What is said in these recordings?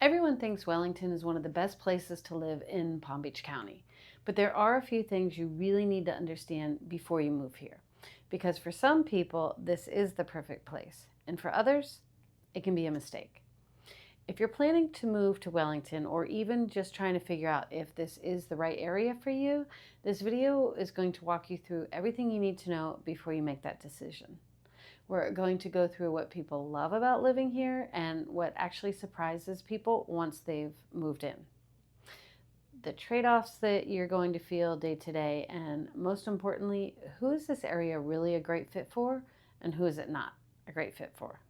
Everyone thinks Wellington is one of the best places to live in Palm Beach County, but there are a few things you really need to understand before you move here. Because for some people, this is the perfect place, and for others, it can be a mistake. If you're planning to move to Wellington or even just trying to figure out if this is the right area for you, this video is going to walk you through everything you need to know before you make that decision. We're going to go through what people love about living here and what actually surprises people once they've moved in. The trade-offs that you're going to feel day to day, and most importantly, who is this area really a great fit for and who is it not a great fit for?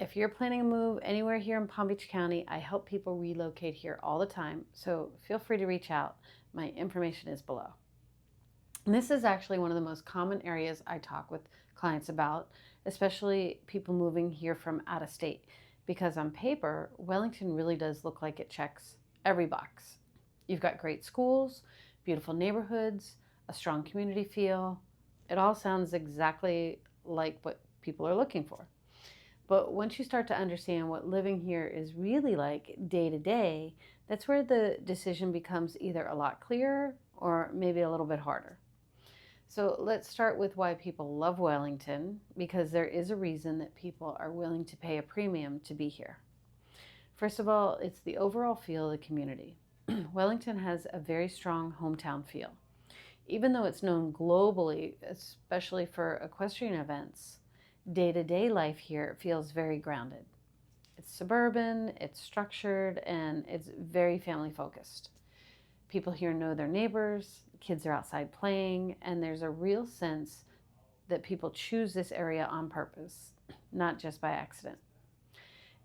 If you're planning a move anywhere here in Palm Beach County, I help people relocate here all the time, so feel free to reach out. My information is below. And this is actually one of the most common areas I talk with clients about, especially people moving here from out of state, because on paper, Wellington really does look like it checks every box. You've got great schools, beautiful neighborhoods, a strong community feel. It all sounds exactly like what people are looking for. But once you start to understand what living here is really like day to day, that's where the decision becomes either a lot clearer or maybe a little bit harder. So let's start with why people love Wellington, because there is a reason that people are willing to pay a premium to be here. First of all, it's the overall feel of the community. Wellington has a very strong hometown feel. Even though it's known globally, especially for equestrian events, day-to-day life here feels very grounded. It's suburban, it's structured, and it's very family-focused. People here know their neighbors, kids are outside playing, and there's a real sense that people choose this area on purpose, not just by accident.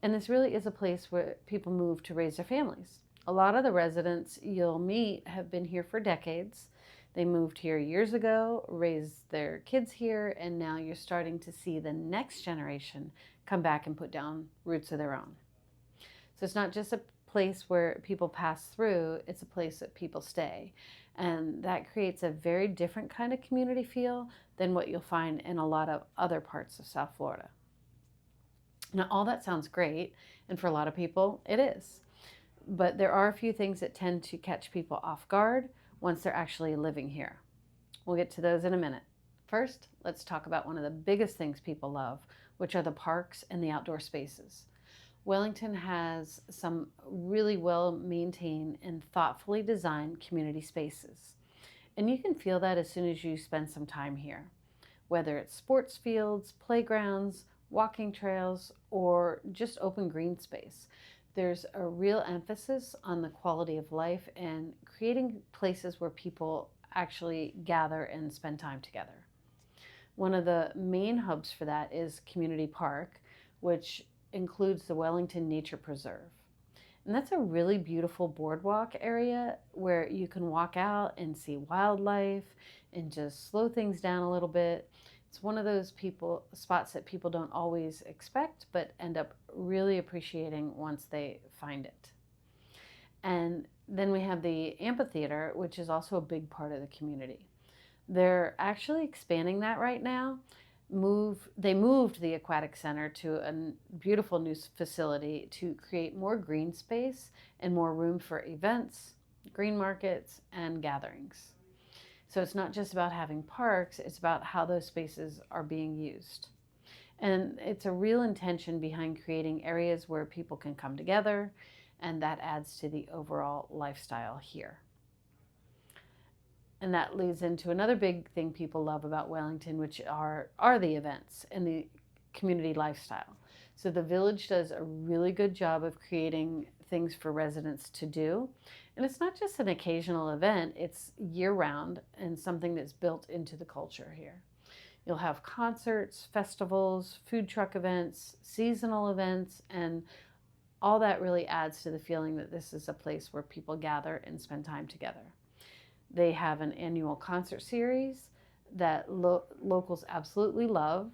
And this really is a place where people move to raise their families. A lot of the residents you'll meet have been here for decades. They moved here years ago, raised their kids here, and now you're starting to see the next generation come back and put down roots of their own. So it's not just a place where people pass through, it's a place that people stay. And that creates a very different kind of community feel than what you'll find in a lot of other parts of South Florida. Now, all that sounds great, and for a lot of people, it is. But there are a few things that tend to catch people off guard once they're actually living here. We'll get to those in a minute. First, let's talk about one of the biggest things people love, which are the parks and the outdoor spaces. Wellington has some really well-maintained and thoughtfully designed community spaces. And you can feel that as soon as you spend some time here, whether it's sports fields, playgrounds, walking trails, or just open green space. There's a real emphasis on the quality of life and creating places where people actually gather and spend time together. One of the main hubs for that is Community Park, which includes the Wellington Nature Preserve. And that's a really beautiful boardwalk area where you can walk out and see wildlife and just slow things down a little bit. It's one of those spots that people don't always expect, but end up really appreciating once they find it. And then we have the amphitheater, which is also a big part of the community. They're actually expanding that right now. They moved the aquatic center to a beautiful new facility to create more green space and more room for events, green markets, and gatherings. So it's not just about having parks, it's about how those spaces are being used. And it's a real intention behind creating areas where people can come together, and that adds to the overall lifestyle here. And that leads into another big thing people love about Wellington, which are the events and the community lifestyle. So the village does a really good job of creating things for residents to do. And it's not just an occasional event, it's year-round and something that's built into the culture here. You'll have concerts, festivals, food truck events, seasonal events, and all that really adds to the feeling that this is a place where people gather and spend time together. They have an annual concert series that locals absolutely love,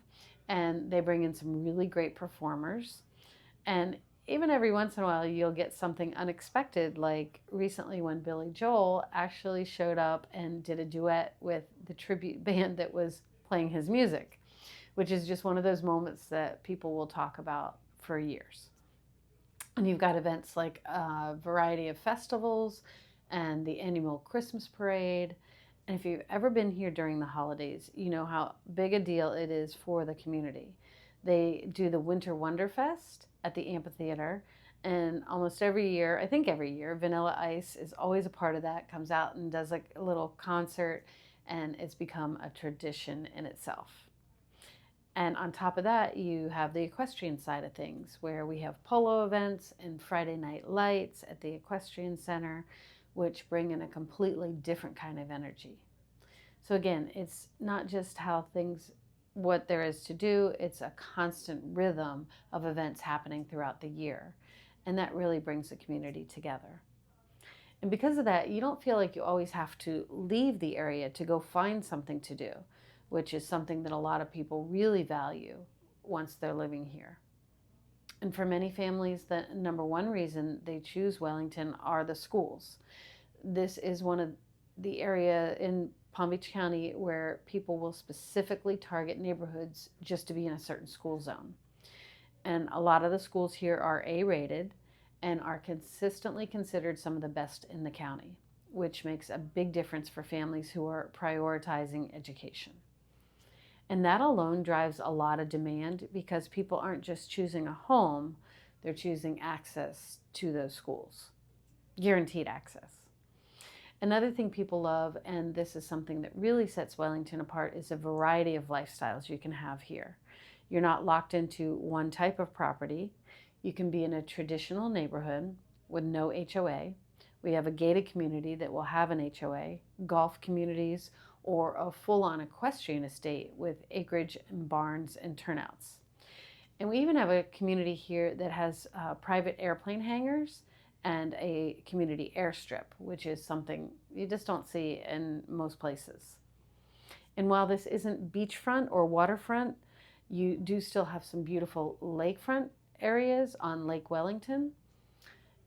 and they bring in some really great performers. And even every once in a while, you'll get something unexpected, like recently when Billy Joel actually showed up and did a duet with the tribute band that was playing his music, which is just one of those moments that people will talk about for years. And you've got events like a variety of festivals and the annual Christmas parade. And if you've ever been here during the holidays, you know how big a deal it is for the community. They do the Winter Wonderfest at the amphitheater, and almost every year, I think every year, Vanilla Ice is always a part of that, comes out and does like a little concert, and it's become a tradition in itself. And on top of that, you have the equestrian side of things, where we have polo events and Friday night lights at the Equestrian Center, which bring in a completely different kind of energy. So again, it's not just what there is to do, it's a constant rhythm of events happening throughout the year. And that really brings the community together. And because of that, you don't feel like you always have to leave the area to go find something to do, which is something that a lot of people really value once they're living here. And for many families, the number one reason they choose Wellington are the schools. This is one of the area in Palm Beach County where people will specifically target neighborhoods just to be in a certain school zone. And a lot of the schools here are A-rated and are consistently considered some of the best in the county, which makes a big difference for families who are prioritizing education. And that alone drives a lot of demand because people aren't just choosing a home, they're choosing access to those schools, guaranteed access. Another thing people love, and this is something that really sets Wellington apart, is a variety of lifestyles you can have here. You're not locked into one type of property. You can be in a traditional neighborhood with no HOA. We have a gated community that will have an HOA, golf communities, or a full-on equestrian estate with acreage and barns and turnouts. And we even have a community here that has private airplane hangars and a community airstrip, which is something you just don't see in most places. And while this isn't beachfront or waterfront, you do still have some beautiful lakefront areas on Lake Wellington,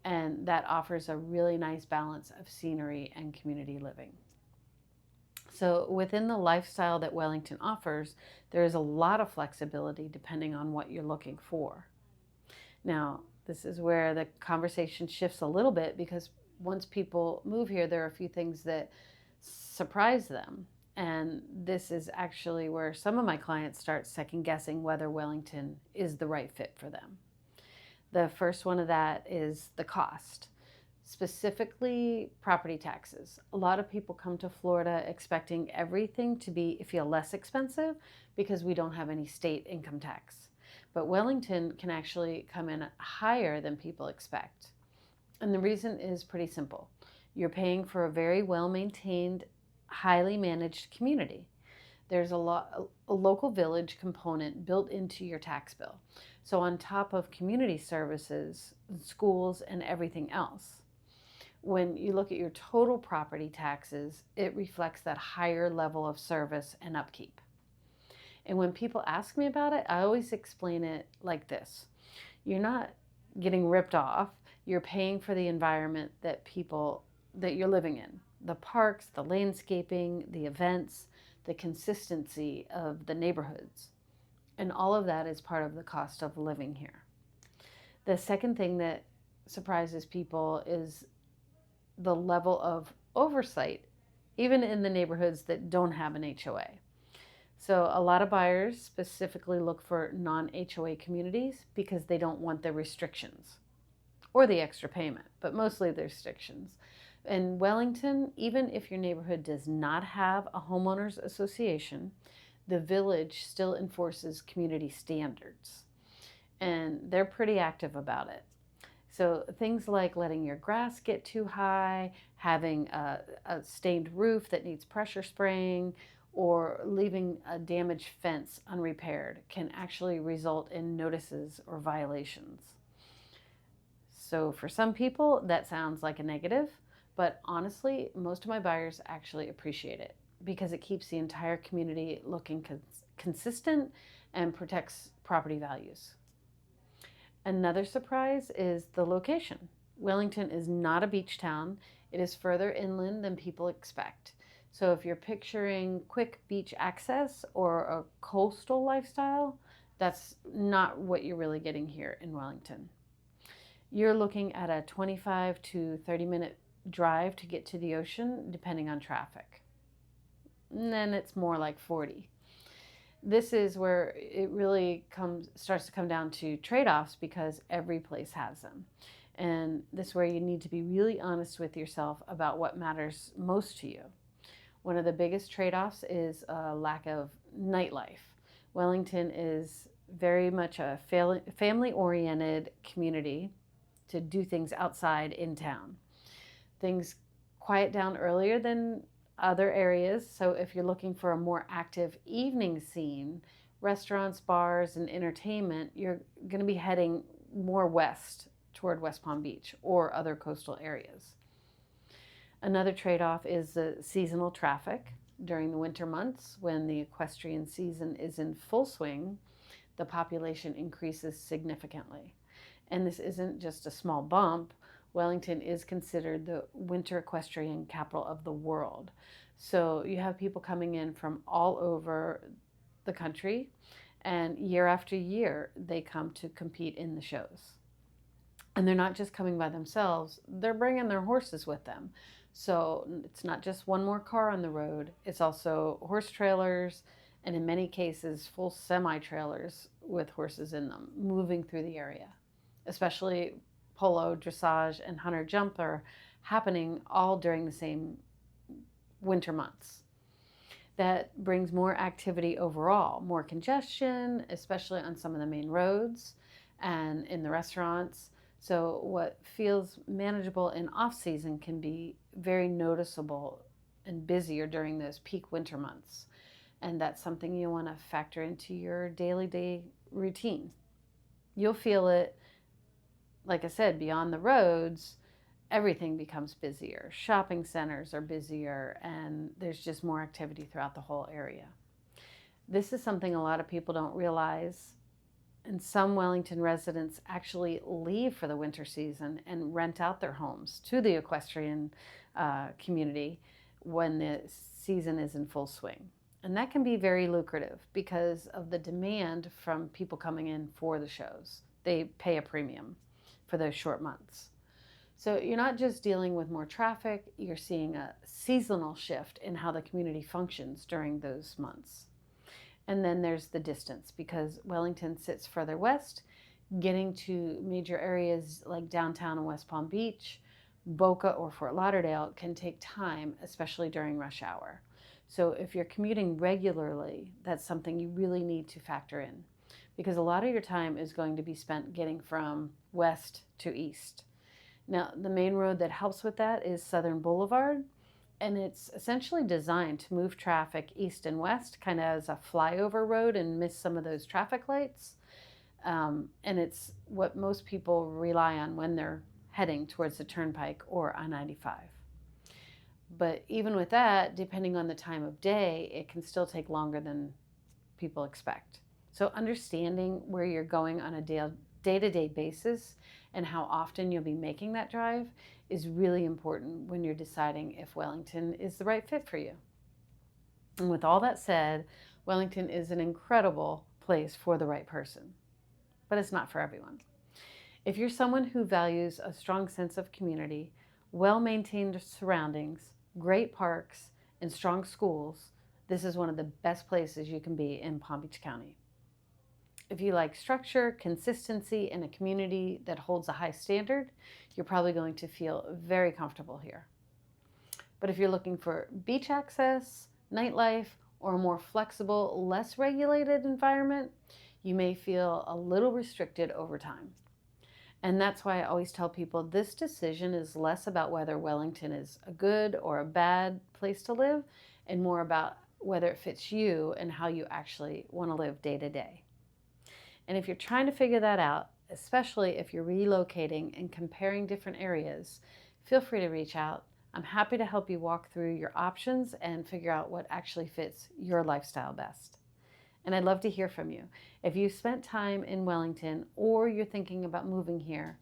and that offers a really nice balance of scenery and community living. So within the lifestyle that Wellington offers, there is a lot of flexibility depending on what you're looking for. Now, this is where the conversation shifts a little bit, because once people move here, there are a few things that surprise them. And this is actually where some of my clients start second guessing whether Wellington is the right fit for them. The first one of that is the cost, specifically property taxes. A lot of people come to Florida expecting everything to feel less expensive because we don't have any state income tax. But Wellington can actually come in higher than people expect. And the reason is pretty simple. You're paying for a very well-maintained, highly managed community. There's a local village component built into your tax bill. So on top of community services, schools, and everything else, when you look at your total property taxes, it reflects that higher level of service and upkeep. And when people ask me about it, I always explain it like this. You're not getting ripped off. You're paying for the environment that you're living in. The parks, the landscaping, the events, the consistency of the neighborhoods. And all of that is part of the cost of living here. The second thing that surprises people is the level of oversight, even in the neighborhoods that don't have an HOA. So a lot of buyers specifically look for non-HOA communities because they don't want the restrictions or the extra payment, but mostly the restrictions. In Wellington, even if your neighborhood does not have a homeowners association, the village still enforces community standards, and they're pretty active about it. So things like letting your grass get too high, having a stained roof that needs pressure spraying, or leaving a damaged fence unrepaired can actually result in notices or violations. So for some people, that sounds like a negative, but honestly, most of my buyers actually appreciate it because it keeps the entire community looking consistent and protects property values. Another surprise is the location. Wellington is not a beach town. It is further inland than people expect. So if you're picturing quick beach access or a coastal lifestyle, that's not what you're really getting here in Wellington. You're looking at a 25 to 30-minute drive to get to the ocean, depending on traffic. And then it's more like 40. This is where it really starts to come down to trade-offs, because every place has them. And this is where you need to be really honest with yourself about what matters most to you. One of the biggest trade-offs is a lack of nightlife. Wellington is very much a family-oriented community to do things outside in town. Things quiet down earlier than other areas, so if you're looking for a more active evening scene, restaurants, bars, and entertainment, you're going to be heading more west toward West Palm Beach or other coastal areas. Another trade-off is the seasonal traffic. During the winter months, when the equestrian season is in full swing, the population increases significantly. And this isn't just a small bump. Wellington is considered the winter equestrian capital of the world. So you have people coming in from all over the country, and year after year, they come to compete in the shows. And they're not just coming by themselves, they're bringing their horses with them. So it's not just one more car on the road, it's also horse trailers, and in many cases, full semi-trailers with horses in them, moving through the area. Especially polo, dressage, and hunter jump are happening all during the same winter months. That brings more activity overall, more congestion, especially on some of the main roads and in the restaurants. So what feels manageable in off-season can be very noticeable and busier during those peak winter months. And that's something you want to factor into your daily routine. You'll feel it, like I said, beyond the roads, everything becomes busier. Shopping centers are busier, and there's just more activity throughout the whole area. This is something a lot of people don't realize, and some Wellington residents actually leave for the winter season and rent out their homes to the equestrian community when the season is in full swing. And that can be very lucrative because of the demand from people coming in for the shows. They pay a premium for those short months. So you're not just dealing with more traffic, you're seeing a seasonal shift in how the community functions during those months. And then there's the distance, because Wellington sits further west. Getting to major areas like downtown and West Palm Beach, Boca, or Fort Lauderdale can take time, especially during rush hour. So if you're commuting regularly, that's something you really need to factor in, because a lot of your time is going to be spent getting from west to east. Now, the main road that helps with that is Southern Boulevard, and it's essentially designed to move traffic east and west, kind of as a flyover road and miss some of those traffic lights. And it's what most people rely on when they're heading towards the Turnpike or I-95. But even with that, depending on the time of day, it can still take longer than people expect. So understanding where you're going on a day-to-day basis and how often you'll be making that drive is really important when you're deciding if Wellington is the right fit for you. And with all that said, Wellington is an incredible place for the right person, but it's not for everyone. If you're someone who values a strong sense of community, well-maintained surroundings, great parks, and strong schools, this is one of the best places you can be in Palm Beach County. If you like structure, consistency, and a community that holds a high standard, you're probably going to feel very comfortable here. But if you're looking for beach access, nightlife, or a more flexible, less regulated environment, you may feel a little restricted over time. And that's why I always tell people this decision is less about whether Wellington is a good or a bad place to live, and more about whether it fits you and how you actually want to live day to day. And if you're trying to figure that out, especially if you're relocating and comparing different areas, feel free to reach out. I'm happy to help you walk through your options and figure out what actually fits your lifestyle best. And I'd love to hear from you. If you've spent time in Wellington or you're thinking about moving here,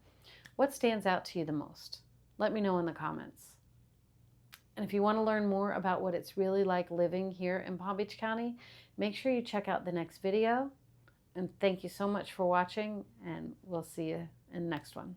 what stands out to you the most? Let me know in the comments. And if you want to learn more about what it's really like living here in Palm Beach County, make sure you check out the next video. And thank you so much for watching, and we'll see you in the next one.